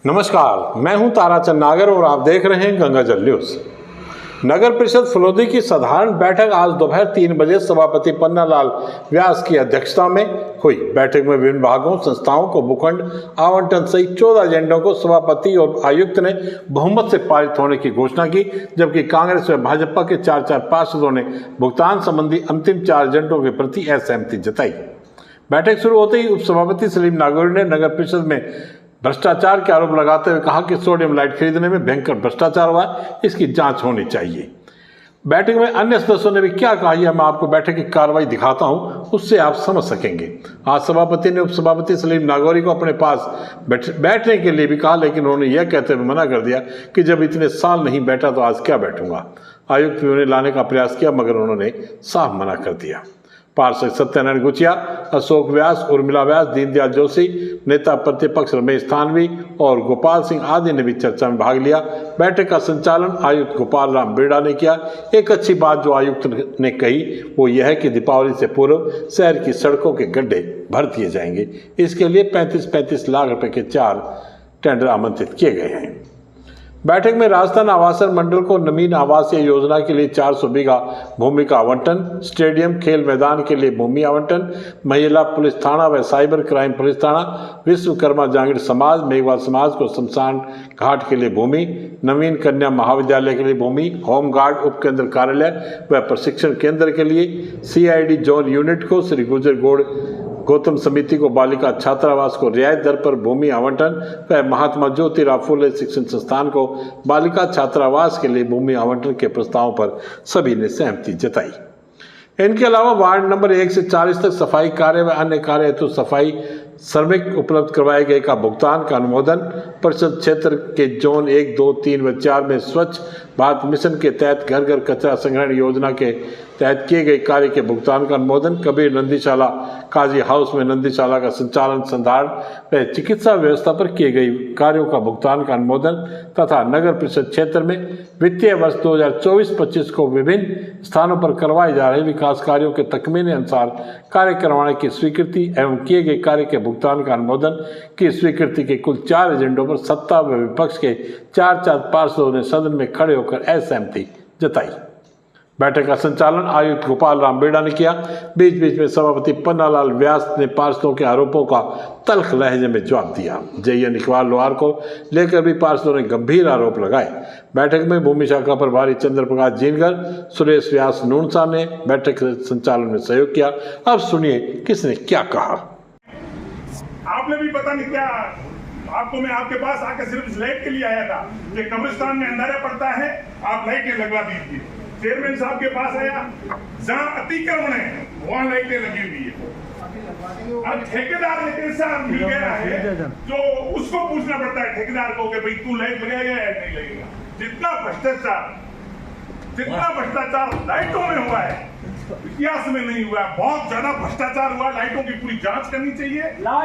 नमस्कार, मैं हूं ताराचंद नागर और आप देख रहे हैं गंगा जल न्यूज। नगर परिषद फलोदी की साधारण बैठक आज दोपहर 3 बजे सभापति पन्नालाल व्यास की अध्यक्षता में हुई। बैठक में विभिन्न विभागों संस्थाओं को भूखंड आवंटन सहित 14 एजेंडों को सभापति और आयुक्त ने बहुमत से पारित होने की घोषणा की, जबकि कांग्रेस व भाजपा के 4 पार्षदों ने भुगतान संबंधी अंतिम 4 एजेंडों के प्रति असहमति जताई। बैठक शुरू होते ही उपसभापति सलीम नागौरी ने नगर परिषद में भ्रष्टाचार के आरोप लगाते हुए कहा कि सोडियम लाइट खरीदने में भयंकर भ्रष्टाचार हुआ, इसकी जांच होनी चाहिए। बैठक में अन्य सदस्यों ने भी क्या कहा, यह मैं आपको बैठक की कार्रवाई दिखाता हूं, उससे आप समझ सकेंगे। आज सभापति ने उपसभापति सलीम नागौरी को अपने पास बैठने के लिए भी कहा, लेकिन उन्होंने यह कहते हुए मना कर दिया कि जब इतने साल नहीं बैठा तो आज क्या बैठूंगा। आयुक्त भी उन्हें लाने का प्रयास किया, मगर उन्होंने साफ मना कर दिया। पार्षद सत्यनारायण गुचिया, अशोक व्यास, उर्मिला व्यास, दीनदयाल जोशी, नेता प्रतिपक्ष रमेश थानवी और गोपाल सिंह आदि ने भी चर्चा में भाग लिया। बैठक का संचालन आयुक्त गोपाल राम बेड़ा ने किया। एक अच्छी बात जो आयुक्त ने कही वो यह है कि दीपावली से पूर्व शहर की सड़कों के गड्ढे भर दिए जाएंगे। इसके लिए 35-35 लाख रुपए के 4 टेंडर आमंत्रित किए गए हैं। बैठक में राजस्थान आवासन मंडल को नवीन आवासीय योजना के लिए 400 बीघा भूमि का आवंटन, स्टेडियम खेल मैदान के लिए भूमि आवंटन, महिला पुलिस थाना व साइबर क्राइम पुलिस थाना, विश्वकर्मा जागीर समाज, मेघवाल समाज को शमशान घाट के लिए भूमि, नवीन कन्या महाविद्यालय के लिए भूमि, होमगार्ड उपकेंद्र कार्यालय व प्रशिक्षण केंद्र के लिए, CID जोन यूनिट को, श्री गुर्जर गौतम समिति को बालिका छात्रावास को रियायत दर पर भूमि आवंटन व महात्मा ज्योतिराव फुले शिक्षण संस्थान को बालिका छात्रावास के लिए भूमि आवंटन के प्रस्तावों पर सभी ने सहमति जताई। इनके अलावा वार्ड नंबर 1 से 40 तक सफाई कार्य व अन्य कार्य हेतु सफाई श्रमिक उपलब्ध करवाए गए का भुगतान का अनुमोदन, परिषद क्षेत्र के जोन 1, 2, 3 व 4 में स्वच्छ भारत मिशन के तहत घर घर कचरा संग्रहण योजना के तहत किए गए कार्य के भुगतान का अनुमोदन, कबीर नंदीशाला काजी हाउस में नंदीशाला का संचालन संधारण व चिकित्सा व्यवस्था पर किए गए कार्यों का भुगतान का अनुमोदन तथा नगर परिषद क्षेत्र में वित्तीय वर्ष 2024-25 को विभिन्न स्थानों पर करवाए जा रहे विकास कार्यों के तकमीने अनुसार कार्य करवाने की स्वीकृति एवं किए गए कार्य के भुगतान का अनुमोदन की स्वीकृति के कुल 4 एजेंडों पर सत्ता व विपक्ष के 4 पार्षदों ने सदन में खड़े होकर असहमति जताई। बैठक का संचालन आयुक्त गोपाल राम बेड़ा ने किया। बीच बीच में सभापति पन्नालाल व्यास ने पार्षदों के आरोपों का तल्ख लहजे में जवाब दिया। JN इकबाल लोहार को लेकर भी पार्षदों ने गंभीर आरोप लगाए। बैठक में भूमि शाखा प्रभारी चंद्र प्रकाश जीनगर, सुरेश व्यास नूनसा ने बैठक के संचालन में सहयोग किया। अब सुनिए किसने क्या कहा। आपने भी पता नहीं क्या, आपको मैं आपके पास आकर सिर्फ इस लाइट के लिए आया था कि कब्रिस्तान में अंधारा पड़ता है, आप लाइटें लगवा दीजिए। चेयरमैन साहब के पास आया, जहां अतिक्रमण है वहां लाइटें लगी हुई है। अब ठेकेदार ने कैसा मिल गया है जो उसको पूछना पड़ता है ठेकेदार को कि भाई तू लाइट लगाएगा या नहीं लगेगा। जितना भ्रष्टाचार लाइटों में हुआ है इतिहास में नहीं हुआ। बहुत ज्यादा भ्रष्टाचार हुआ। लाइटों की पूरी जांच करनी चाहिए।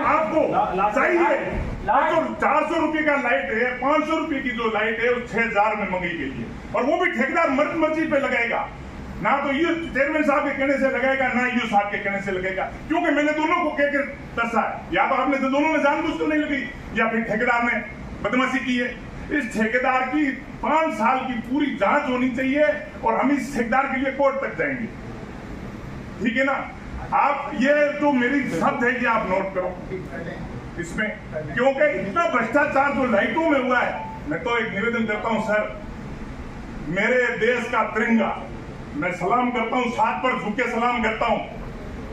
आपको चाहिए जो 400 रुपए का लाइट है, 500 रुपए की जो लाइट है वो 6000 में मंगाई गई है, और वो भी ठेकेदार मर्जी पे लगाएगा। ना तो ये चेयरमैन साहब के कहने से लगाएगा, ना यू साहब के कहने से लगाएगा, क्योंकि मैंने दोनों को कहकर दसा है। या तो आपने दोनों ने जानबूझ कर नहीं लगी या फिर ठेकेदार ने बदमाशी की है। इस ठेकेदार की 5 साल की पूरी जांच होनी चाहिए और हम इस ठेकेदार के लिए कोर्ट तक जाएंगे, ठीक है ना। आप ये जो मेरी शब्द है कि आप नोट करो इसमें, क्योंकि इतना भ्रष्टाचार जो लाइटों में हुआ है। मैं तो एक निवेदन करता हूं सर, मेरे देश का तिरंगा मैं सलाम करता हूं, साथ पर झुक के सलाम करता हूं।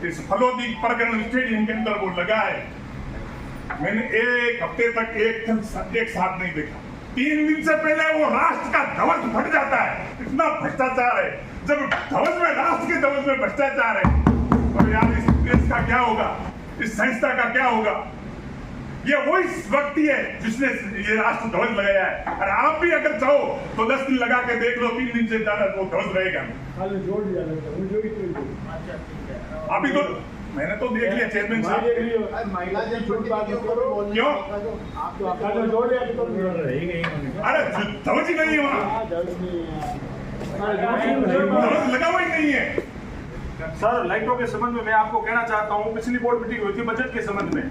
इस फलोदी परगना स्टेडियम के अंदर वो लगा है, मैंने 1 हफ्ते तक एक साथ नहीं देखा। 3 दिन से पहले वो राष्ट्र का ध्वज फट जाता है। इतना भ्रष्टाचार है। जब ध्वज में, राष्ट्र के ध्वज में भ्रष्टाचार है, और यार इस देश का क्या होगा, इस संस्था का क्या होगा। ये वही व्यक्ति है जिसने ये राष्ट्र ध्वज लगाया है। और आप भी अगर चाहो तो 10 दिन लगा के देख लो, 3 दिन से ज्यादा वो ध्वज रहेगा। अभी तो मैंने तो देख लिया चेयरमैन साहब। क्यों? अरे ध्वज नहीं है वहाँ, ध्वज लगा हुआ ही नहीं है। सर लाइटों के संबंध में मैं आपको कहना चाहता हूँ, पिछली बोर्ड मीटिंग हुई थी बजट के संबंध में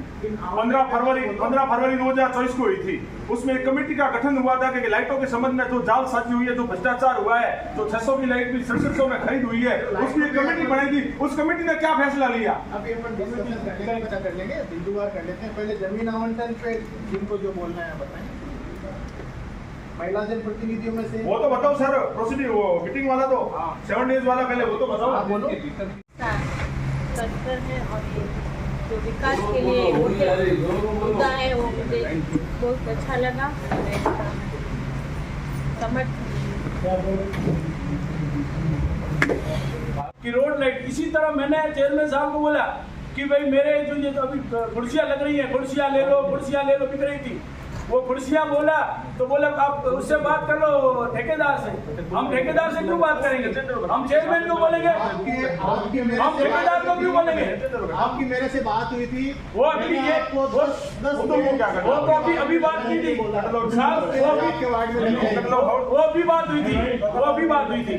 15 फरवरी 2024 को हुई थी। उसमें एक कमेटी का गठन हुआ था कि लाइटों के संबंध में जो जालसाजी हुई है, जो भ्रष्टाचार हुआ है, जो 600 की लाइट भी 6700 में खरीद हुई है, उसकी एक कमेटी बनाई थी। उस कमेटी ने क्या फैसला लिया? अभी अपन डिस्कशन कर लेंगे, बिंदुवार कर लेते हैं। पहले जमीन आवंटन पे जिनको जो बोलना है बताएं। महिला जनप्रतिनिधियों में से वो तो बताओ सर, प्रोसीडिंग वो मीटिंग वाला तो 7 डेज वाला पहले वो तो बताओ। आप बोलो। तत्पर है और ये जो विकास के लिए मुद्दा है वो मुझे बहुत अच्छा लगा। कि रोड लाइट इसी तरह मैंने चेयरमैन साहब को बोला कि भाई मेरे जो ये अभी कुर्सियाँ लग रही हैं, कुर्सियाँ ले लो बिक रही थी। वो कुर्सियाँ बोला तो बोला आप उससे बात कर लो ठेकेदार से। हम ठेकेदार से क्यों बात करेंगे? हम चेयरमैन को बोलेंगे, हम ठेकेदार को क्यों बोलेंगे? आपकी मेरे से बात हुई थी, वो अभी ये वो तो अभी बात की थी साहब, वो अभी बात हुई थी,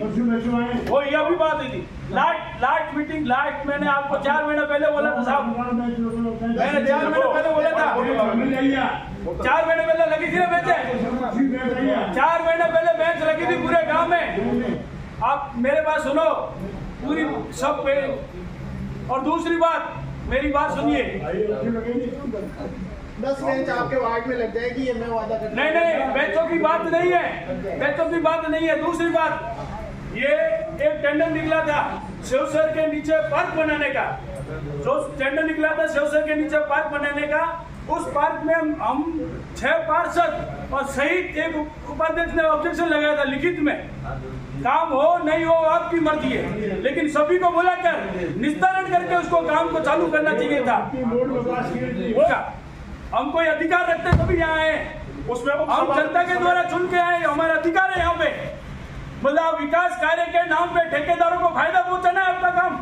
वो ये अभी बात हुई थी। लास्ट मीटिंग मैंने आपको 4 महीने पहले बोला था साहब, मैंने 4 महीने पहले बोला था, 4 महीने पहले लगी थी ना बेंच, 4 महीने पहले बेंच लगी थी पूरे गांव में। आप मेरे पास सुनो पूरी सब पे। और दूसरी बात, मेरी बात सुनिए, 10 बेंच आपके वार्ड में लग जाएगी, ये मैं वादा करता हूं। नहीं बेंचों की बात नहीं है, बेंचों की बात नहीं है। दूसरी बात, ये एक टेंडर निकला था शिवसर के नीचे पार्क बनाने का, जो टेंडर निकला था शिवसर के नीचे पार्क बनाने का। उस पार्क में हम 6 पार्षद और सहित एक उपाध्यक्ष ने ऑब्जेक्शन लगाया था लिखित में। काम हो नहीं हो आपकी मर्जी है, लेकिन सभी को बुलाकर निस्तारण करके उसको काम को चालू करना चाहिए था। हम कोई अधिकार रखते तभी यहाँ आए, उसमें हम जनता के द्वारा चुन के आए, हमारा अधिकार है यहाँ पे। मतलब विकास कार्य के नाम पे ठेकेदारों को फायदा पहुंचाना है आपका काम।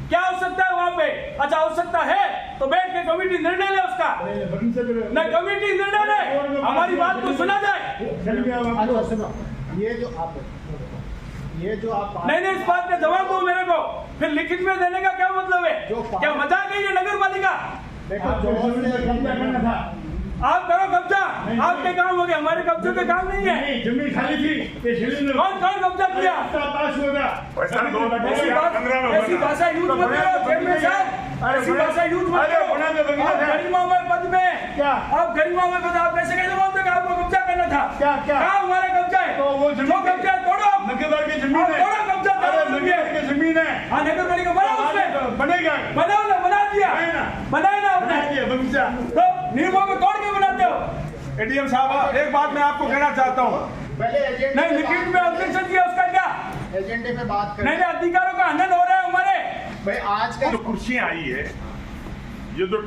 क्या हो सकता है वहाँ पे? अच्छा हो सकता है तो बैठ के कमेटी निर्णय ले उसका, नहीं कमेटी निर्णय ले, हमारी बात को सुना जाए। ये जो आप नहीं इस बात का जवाब दो मेरे को, फिर लिखित में देने का क्या मतलब है? क्या मजाक है ये नगर पालिका? आप करो कब्जा, आपके काम हो गए, हमारे कब्जे के काम नहीं है। जमीन खाली थी, कौन कब्जा किया? ऐसी भाषा यूज मत करो चेयरमैन साहब, ऐसी भाषा यूज मत करो। आप गरिमामय पद में, आप गरिमामय पद, आप कैसे कैसे बोलते हैं आपको कब्जा करना था? क्या हमारा कब्जा है? जो कब्जा है तोड़ो, नगरपालिका की जमीन है, तोड़ो कब्जा, नगरपालिका की जमीन है। हाँ नगरपालिका बनाओ, उसमें बनेगा, बनाओ ना, बना दिया, बनाए ना आपने, तो नियमों को तोड़ के बनाते हो। एडीएम साहब एक बात मैं आपको कहना चाहता हूँ, पहले एजेंडे नहीं लिखित में ऑब्जेक्शन किया, उसका क्या? एजेंडे पे बात नहीं करें। अधिकारों का हनन हो रहा है हमारे। भाई आज का जो कुर्सियां आई है, ये जो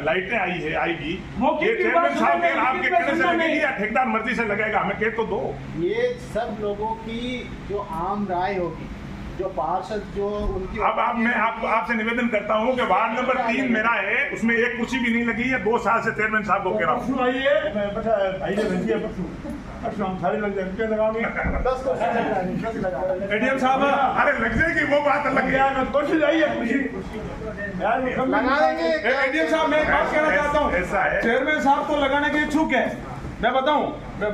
लाइटें आएगी, मौके ये की चेयरमैन बात साहब के सुनने आपके की कहने से बात लगेगी नहीं। या ठेकेदार मर्जी से लगाएगा? हमें कह तो दो। ये सब लोगों की जो आम राय होगी, जो पार्षद जो उनकी अब मैं आपसे निवेदन करता हूँ कि वार्ड नंबर 3 मेरा है, उसमें एक कुर्सी भी नहीं लगी है। 2 साल से चेयरमैन साहब को कह रहा हूँ। एडीएम साहब अरे लग जाएगी, वो बात अलग है। कोशिश आई है लगा देंगे। एडीएम साहब मैं एक बात कहना चाहता हूँ, ऐसा है। चेयरमैन साहब तो लगाने के इच्छुक है। मैं बताऊं,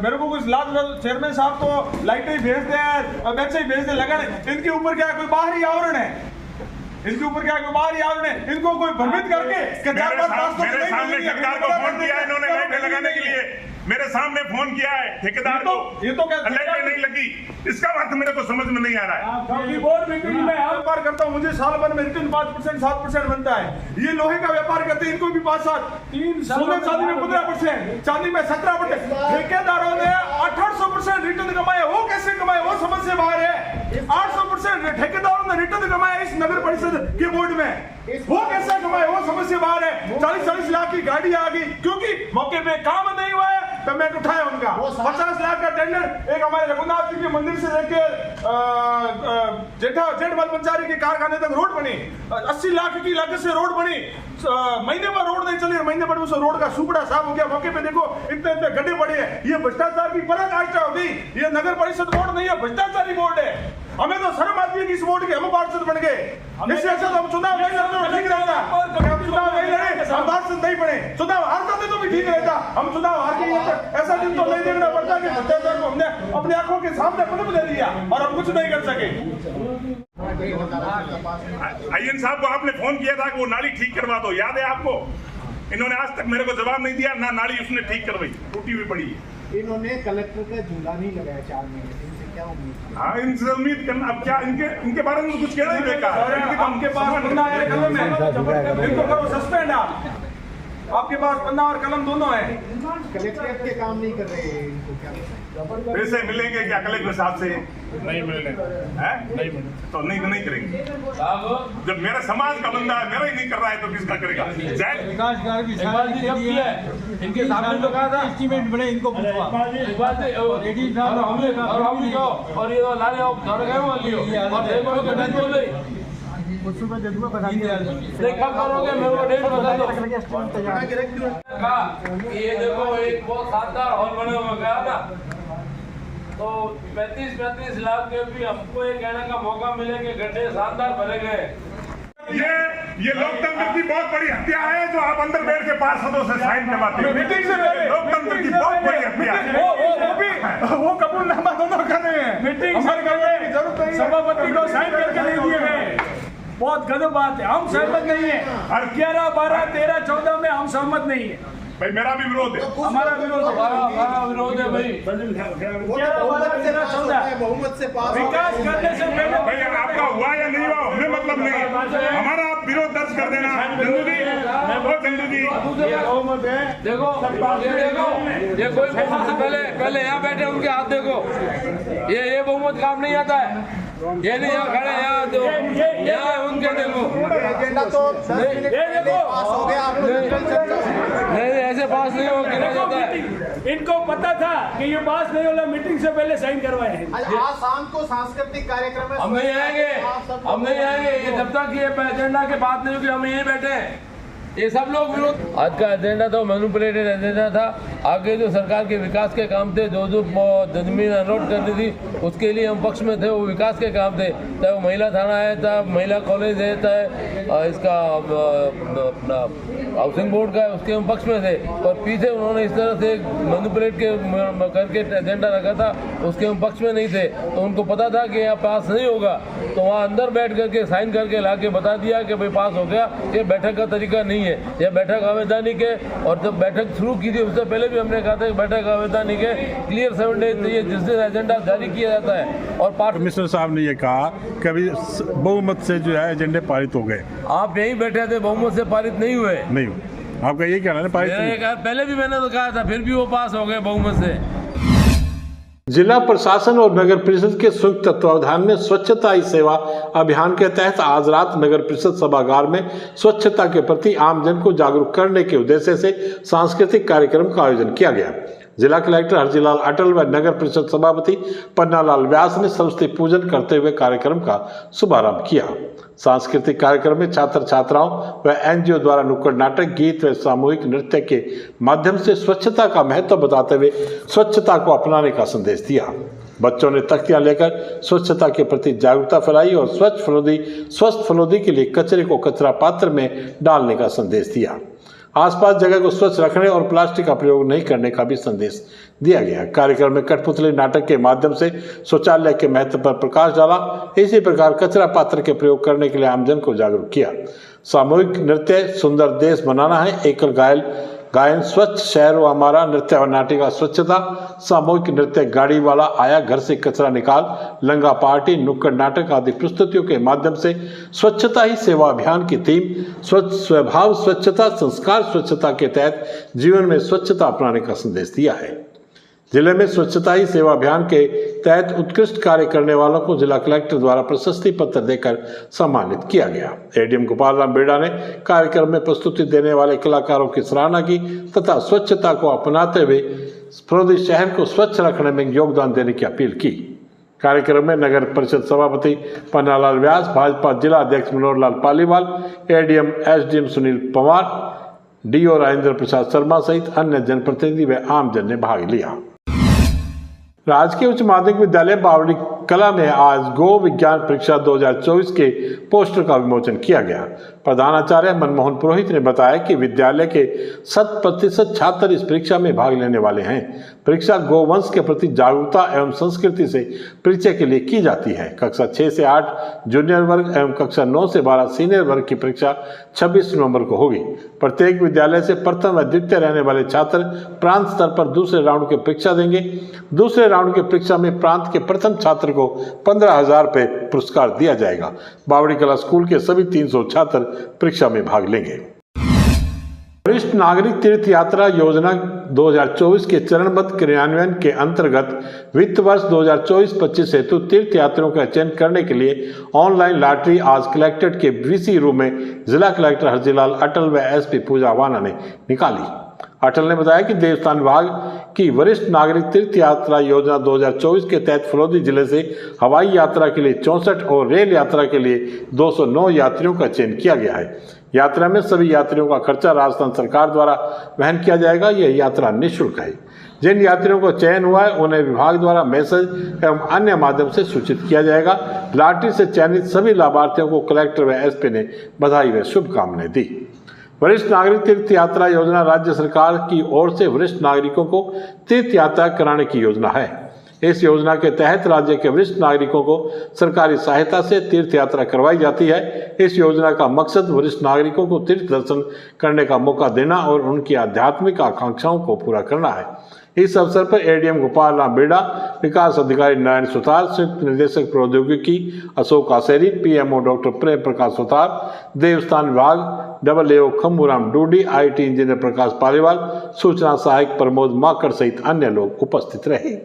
मेरे को कुछ लाज, चेयरमैन साहब तो लाइटें ही भेजते हैं, वैसे ही भेजते लगाने। इनके ऊपर क्या कोई बाहरी आवरण है? इनके ऊपर क्या कोई बाहरी आवरण है? इनको कोई भ्रमित करके मेरे सामने ठेकेदार को फोन किया है इन्होंने लाइटें लगाने के लिए, मेरे सामने फोन किया है ठेकेदार को, ये तो क्या लाइटें नहीं लगी, इसका बात मेरे को समझ में नहीं आ रहा है। क्योंकि बोर्ड मीटिंग में हम व्यापार करता हूँ, मुझे साल भर में रिटर्न 5% 7% बनता है। ये लोहे का व्यापार करते हैं, इनको भी 5-7, 3 सोने चांदी में 15%, चांदी में 17%। ठेकेदारों ने 1800% रिटर्न कमाया, वो कैसे कमाए? वो समझ से बाहर है। 800% ठेकेदारों ने रिटर्न कमाया इस नगर परिषद के बोर्ड में, वो कैसे कमाए? वो समझ से बाहर है। 40-40 लाख की गाड़ी आ गई क्योंकि मौके पे काम नहीं हुआ है, पेमेंट उठाया उनका। 50 लाख का टेंडर एक हमारे रघुनाथ जी के मंदिर से लेकर जेठमल पंचारी के कारखाने तक रोड बनी, 80 लाख की लागत से रोड बनी। महीने पर रोड नहीं चली, महीने पर उस रोड का सुपड़ा साफ हो गया। मौके पे देखो इतने गड्ढे पड़े हैं। ये भ्रष्टाचार की पराकाष्ठा हो गई। ये नगर परिषद बोर्ड नहीं है, भ्रष्टाचारी बोर्ड है। हमें तो शर्म आती है कि इस वोट के हम पार्षद बन गए। इससे अच्छा तो हम चुनाव नहीं लड़ते तो ठीक रहता। हम चुनाव नहीं लड़े, हम पार्षद नहीं बने, चुनाव हारता थे तो भी ठीक रहता। हम चुनाव हार के ऐसा दिन तो नहीं देखना पड़ता कि भ्रष्टाचार को हमने अपनी आंखों के सामने पनप दे दिया और हम कुछ नहीं कर सके। आईएन साहब को आपने फोन किया था कि वो नाली ठीक करवा दो, याद है आपको? इन्होंने आज तक मेरे को जवाब नहीं दिया, ना नाली उसने ठीक करवाई, टूटी हुई पड़ी है। इन्होंने कलेक्टर का झूला नहीं लगाया 4 महीने, इनसे क्या उम्मीद? हाँ, इनसे उम्मीद करना अब क्या, इनके बारे में कुछ कहना ही बेकार है। आपके पास पन्ना है, कलम है, इनको करो सस्पेंड। आपके पास पन्ना और कलम दोनों है। कलेक्ट्रेट के काम नहीं कर रहे हैं, इनको क्या पैसे मिलेंगे क्या कलेक्टर साहब से? नहीं मिलेंगे, नहीं तो नहीं करेंगे। जब मेरा समाज का बंदा है, मेरा ही नहीं कर रहा है तो किसका करेगा? विकास कार्य भी इनके सामने तो कहा था एस्टीमेट बने, इनको पूछवा रेडी साहब और ये लाले और गए वाली और देखो गणेश बोल रही सुबह दे दूंगा, बता दिया। देखा करोगे मेरे को डेट बता दो। तैयार ये देखो एक बहुत शानदार हॉल बने हुए गया ना, तो 35 लाख के भी हमको ये कहने का मौका मिले कि गड्ढे शानदार भरे गए। ये लोकतंत्र की बहुत बड़ी हत्या है जो आप अंदर बैठ के पार्षदों से साइन करवाते हैं। मीटिंग से पहले लोकतंत्र की बहुत बड़ी हत्या है। वो कबूलनामा दोनों कर रहे हैं। मीटिंग हमारे करने की जरूरत नहीं है। सभापति को साइन करके नहीं दिए गए। बहुत गलत बात है, हम सहमत नहीं है। 11, 12, 13, 14 में हम सहमत नहीं है भाई, मेरा भी विरोध है। हमारा विरोध है, हमारा विरोध है भाई। 11, 12, 13, 14 बहुमत से पास विकास करने से पहले भाई आपका हुआ या नहीं हुआ हमें मतलब नहीं है, हमारा आप विरोध दर्ज कर देना। चंदू जी, चंदू जी देखो ये कोई बहुमत पहले यहाँ बैठे उनके हाथ देखो, ये बहुमत काम नहीं आता है। ये नहीं यहाँ खड़े, यहाँ दो, यहाँ उनके देखो। एजेंडा तो 10 मिनट पहले पास हो गया, आप लोग नहीं ऐसे पास नहीं हो गिरा जाता है। इनको पता था कि ये पास नहीं होगा, मीटिंग से पहले साइन करवाए हैं। आज शाम को सांस्कृतिक कार्यक्रम है। हम नहीं आएंगे, हम नहीं आएंगे। ये जब तक ये एजेंडा के बात नहीं होगी हम यहीं बैठे हैं। ये सब लोग विरोध, आज का एजेंडा तो मैनिपुलेटेड एजेंडा था। आगे जो सरकार के विकास के काम थे, जो जमीन अलॉट करनी थी उसके लिए हम पक्ष में थे, वो विकास के काम थे। चाहे वो महिला थाना है, चाहे महिला कॉलेज है, चाहे इसका अपना हाउसिंग बोर्ड का है, उसके हम पक्ष में थे। और पीछे उन्होंने इस तरह से मैनिपुलेट करके एजेंडा रखा था, उसके हम पक्ष में नहीं थे। तो उनको पता था कि यहाँ पास नहीं होगा, तो वहाँ अंदर बैठ करके साइन करके ला के बता दिया कि भाई पास हो गया। ये बैठक का तरीका नहीं है, यह बैठक अवैधानिक है। और जब बैठक शुरू की थी उससे पहले भी हमने कहा था कि बैठक अवैधानिक है। क्लियर 7 डेज चाहिए जिस दिन एजेंडा जारी किया जाता है। और कमिश्नर साहब ने ये कहा कि अभी बहुमत से जो है एजेंडे पारित हो गए। आप यहीं बैठे थे, बहुमत से पारित नहीं हुए। नहीं, आपका ये कहना है पारित नहीं। पहले भी मैंने तो कहा था, फिर भी वो पास हो गए बहुमत से। जिला प्रशासन और नगर परिषद के संयुक्त तत्वावधान में स्वच्छता ही सेवा अभियान के तहत आज रात नगर परिषद सभागार में स्वच्छता के प्रति आमजन को जागरूक करने के उद्देश्य से सांस्कृतिक कार्यक्रम का आयोजन किया गया। जिला कलेक्टर हरजीलाल अटल व नगर परिषद सभापति पन्नालाल व्यास ने सरस्वती पूजन करते हुए कार्यक्रम का शुभारंभ किया। सांस्कृतिक कार्यक्रम में छात्र छात्राओं व एनजीओ द्वारा नुक्कड़ नाटक, गीत व सामूहिक नृत्य के माध्यम से स्वच्छता का महत्व बताते हुए स्वच्छता को अपनाने का संदेश दिया। बच्चों ने तख्तियां लेकर स्वच्छता के प्रति जागरूकता फैलाई और स्वस्थ फलोदी के लिए कचरे को कचरा पात्र में डालने का संदेश दिया। आसपास जगह को स्वच्छ रखने और प्लास्टिक का प्रयोग नहीं करने का भी संदेश दिया गया। कार्यक्रम में कठपुतली नाटक के माध्यम से शौचालय के महत्व पर प्रकाश डाला। इसी प्रकार कचरा पात्र के प्रयोग करने के लिए आमजन को जागरूक किया। सामूहिक नृत्य सुंदर देश बनाना है, एकल गायन स्वच्छ शहर व हमारा, नृत्य और नाटिका स्वच्छता, सामूहिक नृत्य गाड़ी वाला आया घर से कचरा निकाल, लंगा पार्टी, नुक्कड़ नाटक आदि प्रस्तुतियों के माध्यम से स्वच्छता ही सेवा अभियान की थीम स्वभाव स्वच्छता संस्कार स्वच्छता के तहत जीवन में स्वच्छता अपनाने का संदेश दिया है। जिले में स्वच्छता ही सेवा अभियान के तहत उत्कृष्ट कार्य करने वालों को जिला कलेक्टर द्वारा प्रशस्ति पत्र देकर सम्मानित किया गया। एडीएम गोपाल राम बेड़ा ने कार्यक्रम में प्रस्तुति देने वाले कलाकारों की सराहना की तथा स्वच्छता को अपनाते हुए फलोदी शहर को स्वच्छ रखने में योगदान देने की अपील की। कार्यक्रम में नगर परिषद सभापति पन्नालाल व्यास, भाजपा जिला अध्यक्ष Manohar Lal Paliwal, ADM SDM Sunil Pawar, DO Rajendra Prasad Sharma सहित अन्य जनप्रतिनिधि व आमजन ने भाग लिया। राजकीय उच्च माध्यमिक विद्यालय बावड़ी कला में आज गो विज्ञान परीक्षा 2024 के पोस्टर का विमोचन किया गया। प्रधानाचार्य मनमोहन पुरोहित ने बताया कि विद्यालय के 100% छात्र इस परीक्षा में भाग लेने वाले हैं। परीक्षा गोवंश के प्रति जागरूकता एवं संस्कृति से परिचय के लिए की जाती है। कक्षा 6 से 8 जूनियर वर्ग एवं कक्षा 9 से 12 सीनियर वर्ग की परीक्षा 26 नवंबर को होगी। प्रत्येक विद्यालय से प्रथम व द्वितीय रहने वाले छात्र प्रांत स्तर पर दूसरे राउंड की परीक्षा देंगे। दूसरे राउंड की परीक्षा में प्रांत के प्रथम छात्र को 15,000 रुपये पुरस्कार दिया जाएगा। बावड़ी कला स्कूल के सभी 300 छात्र परीक्षा में भाग लेंगे। वरिष्ठ नागरिक तीर्थ यात्रा योजना 2024 के चरणबद्ध क्रियान्वयन के अंतर्गत वित्त वर्ष 2024-25 हेतु तीर्थ यात्रियों का चयन करने के लिए ऑनलाइन लॉटरी आज कलेक्ट्रेट के वीसी रूम में जिला कलेक्टर हरजीलाल अटल व एसपी पूजा वाना ने निकाली। अटल ने बताया कि देवस्थान विभाग की वरिष्ठ नागरिक तीर्थ यात्रा योजना 2024 के तहत फलोदी जिले से हवाई यात्रा के लिए 64 और रेल यात्रा के लिए 209 यात्रियों का चयन किया गया है। यात्रा में सभी यात्रियों का खर्चा राजस्थान सरकार द्वारा वहन किया जाएगा। यह यात्रा निःशुल्क है। जिन यात्रियों को चयन हुआ है उन्हें विभाग द्वारा मैसेज एवं अन्य माध्यम से सूचित किया जाएगा। लॉटरी से चयनित सभी लाभार्थियों को कलेक्टर व एसपी ने बधाई व शुभकामनाएं दी। वरिष्ठ नागरिक तीर्थ यात्रा योजना राज्य सरकार की ओर से वरिष्ठ नागरिकों को तीर्थ यात्रा कराने की योजना है। इस योजना के तहत राज्य के वरिष्ठ नागरिकों को सरकारी सहायता से तीर्थ यात्रा करवाई जाती है। इस योजना का मकसद वरिष्ठ नागरिकों को तीर्थ दर्शन करने का मौका देना और उनकी आध्यात्मिक आकांक्षाओं को पूरा करना है। इस अवसर पर एडीएम गोपाल राम बेड़ा, विकास अधिकारी नारायण सुतार, संयुक्त निदेशक प्रौद्योगिकी अशोक आसेरी, पीएमओ डॉक्टर प्रेम प्रकाश सुतार, देवस्थान विभाग AAO खम्बूराम डूडी, IT इंजीनियर प्रकाश पालीवाल, सूचना सहायक प्रमोद माकड़ सहित अन्य लोग उपस्थित रहे।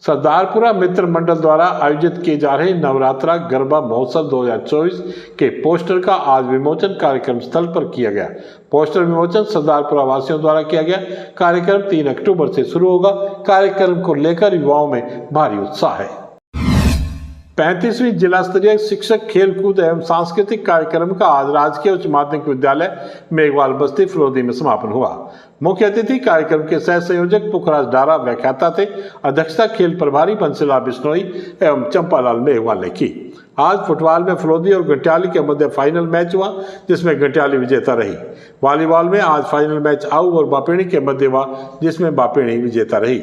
सरदारपुरा मित्र मंडल द्वारा आयोजित किए जा रहे नवरात्रा गरबा महोत्सव 2024 के पोस्टर का आज विमोचन कार्यक्रम स्थल पर किया गया। पोस्टर विमोचन सरदारपुरा वासियों द्वारा किया गया। कार्यक्रम 3 अक्टूबर से शुरू होगा। कार्यक्रम को लेकर युवाओं में भारी उत्साह है। 35वीं जिला स्तरीय शिक्षक खेलकूद एवं सांस्कृतिक कार्यक्रम का आज राजकीय उच्च माध्यमिक विद्यालय मेघवाल बस्ती फलोदी में समापन हुआ। मुख्य अतिथि कार्यक्रम के सह संयोजक पुखराज डारा व्याख्याता थे। अध्यक्षता खेल प्रभारी बंसीलाल बिश्नोई एवं चंपालाल मेघवाल ने की। आज फुटबॉल में फलोदी और घटियाली के मध्य फाइनल मैच हुआ जिसमें घटियाली विजेता रही। वॉलीबॉल में आज फाइनल मैच आऊ और बापिणी के मध्य हुआ जिसमें बापिणी विजेता रही।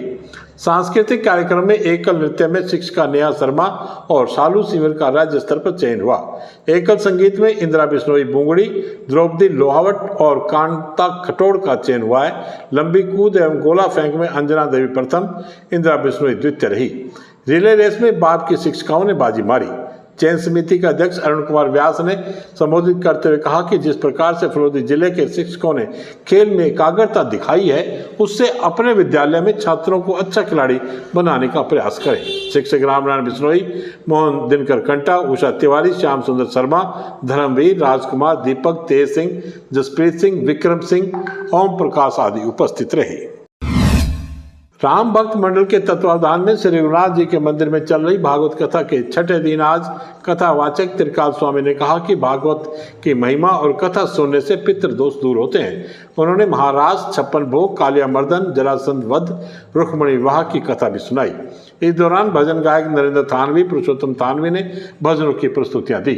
सांस्कृतिक कार्यक्रम में एकल नृत्य में शिक्षिका नेहा शर्मा और शालू सिंवर का राज्य स्तर पर चयन हुआ। एकल संगीत में इंदिरा बिश्नोई बुंगड़ी, द्रौपदी लोहावट और कांता खटोड़ का चयन हुआ है। लंबी कूद एवं गोला फेंक में अंजना देवी प्रथम, इंदिरा बिश्नोई द्वितीय रही। रिले रेस में बाद की शिक्षिकाओं ने बाजी मारी। चयन समिति के अध्यक्ष अरुण कुमार व्यास ने संबोधित करते हुए कहा कि जिस प्रकार से फलोदी जिले के शिक्षकों ने खेल में एकाग्रता दिखाई है उससे अपने विद्यालय में छात्रों को अच्छा खिलाड़ी बनाने का प्रयास करें। शिक्षक रामनारायण बिश्नोई, मोहन दिनकर कंटा, उषा तिवारी, श्याम सुंदर शर्मा, धर्मवीर, राजकुमार, दीपक, तेज सिंह, जसप्रीत सिंह, विक्रम सिंह, ओम प्रकाश आदि उपस्थित रहे। राम भक्त मंडल के तत्वावधान में श्री रघुनाथ जी के मंदिर में चल रही भागवत कथा के छठे दिन आज कथावाचक त्रिकाल स्वामी ने कहा कि भागवत की महिमा और कथा सुनने से पितृदोष दूर होते हैं। उन्होंने महाराज, 56 भोग, कालिया मर्दन, जरासंध वध, रुक्मणी विवाह की कथा भी सुनाई। इस दौरान भजन गायक नरेंद्र थानवी, पुरुषोत्तम थानवी ने भजनों की प्रस्तुतियां दी।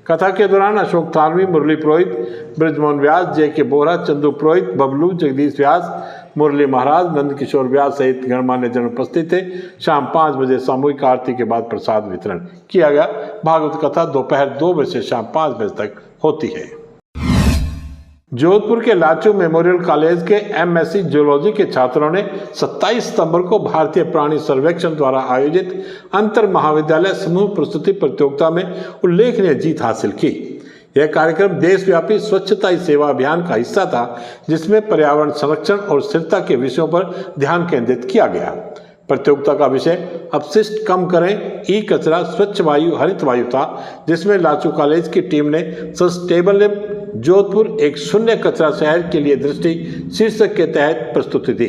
कथा के दौरान अशोक थानवी, मुरली पुरोहित, ब्रजमोहन व्यास, JK बोरा, चंदू पुरोहित, बबलू, जगदीश व्यास, मुरली महाराज, नंद किशोर व्यास सहित गणमान्य जन उपस्थित थे। शाम 5 बजे सामूहिक आरती के बाद प्रसाद वितरण किया गया। भागवत कथा दोपहर 2 बजे से शाम 5 बजे तक होती है। जोधपुर के लाचू मेमोरियल कॉलेज के MSc जूलॉजी के छात्रों ने 27 सितंबर को भारतीय प्राणी सर्वेक्षण द्वारा आयोजित अंतर महाविद्यालय समूह प्रस्तुति प्रतियोगिता में उल्लेखनीय जीत हासिल की। यह कार्यक्रम देशव्यापी स्वच्छता ही सेवा अभियान का हिस्सा था जिसमें पर्यावरण संरक्षण और स्थिरता के विषयों पर ध्यान केंद्रित किया गया। प्रतियोगिता का विषय अपशिष्ट कम करें, ई कचरा, स्वच्छ वायु, हरित वायु था जिसमें लाचू कॉलेज की टीम ने सस्टेनेबल जोधपुर एक शून्य कचरा शहर के लिए दृष्टि शीर्षक के तहत प्रस्तुति दी।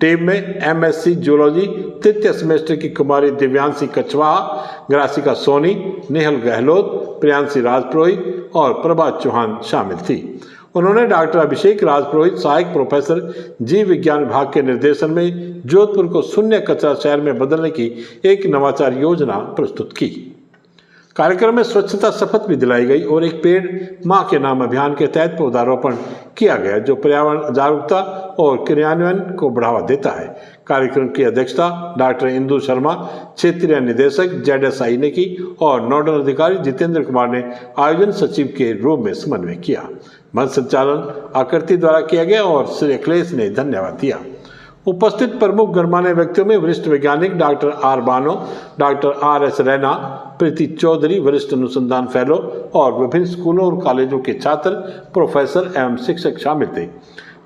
टीम में MSc जूलॉजी तृतीय सेमेस्टर की कुमारी दिव्यांशी कछवाहा, ग्रासिका सोनी, नेहल गहलोत, प्रियांशी राजपुरोहित और प्रभा चौहान शामिल थी। उन्होंने डॉक्टर अभिषेक राजपुरोहित सहायक प्रोफेसर जीव विज्ञान विभाग के निर्देशन में जोधपुर को शून्य कचरा शहर में बदलने की एक नवाचार योजना प्रस्तुत की। कार्यक्रम में स्वच्छता शपथ भी दिलाई गई और एक पेड़ मां के नाम अभियान के तहत पौधारोपण किया गया, जो पर्यावरण जागरूकता और क्रियान्वयन को बढ़ावा देता है। कार्यक्रम की अध्यक्षता डॉक्टर इंदु शर्मा, क्षेत्रीय निदेशक ZSI ने की और नोडल अधिकारी जितेंद्र कुमार ने आयोजन सचिव के रूप में समन्वय किया। मंच संचालन आकृति द्वारा किया गया और श्री अखिलेश ने धन्यवाद दिया। उपस्थित प्रमुख गणमान्य व्यक्तियों में वरिष्ठ वैज्ञानिक doctor R Bano, doctor RS Raina, Preeti Chaudhary, वरिष्ठ अनुसंधान फेलो और विभिन्न स्कूलों और कॉलेजों के छात्र, प्रोफेसर एवं शिक्षक शामिल थे।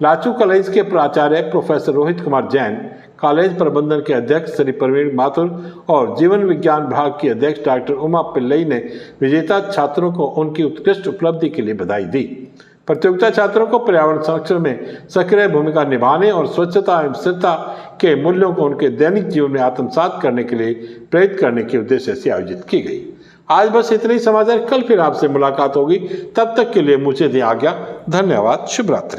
लाचू कॉलेज के प्राचार्य प्रोफेसर रोहित कुमार जैन, कॉलेज प्रबंधन के अध्यक्ष श्री प्रवीण माथुर और जीवन विज्ञान विभाग की अध्यक्ष डॉक्टर उमा पिल्लई ने विजेता छात्रों को उनकी उत्कृष्ट उपलब्धि के लिए बधाई दी। प्रतियोगिता छात्रों को पर्यावरण संरक्षण में सक्रिय भूमिका निभाने और स्वच्छता एवं स्थिरता के मूल्यों को उनके दैनिक जीवन में आत्मसात करने के लिए प्रेरित करने के उद्देश्य से आयोजित की गई। आज बस इतने ही समाचार। कल फिर आपसे मुलाकात होगी। तब तक के लिए मुझे दी आज्ञा। धन्यवाद। शुभ रात्रि।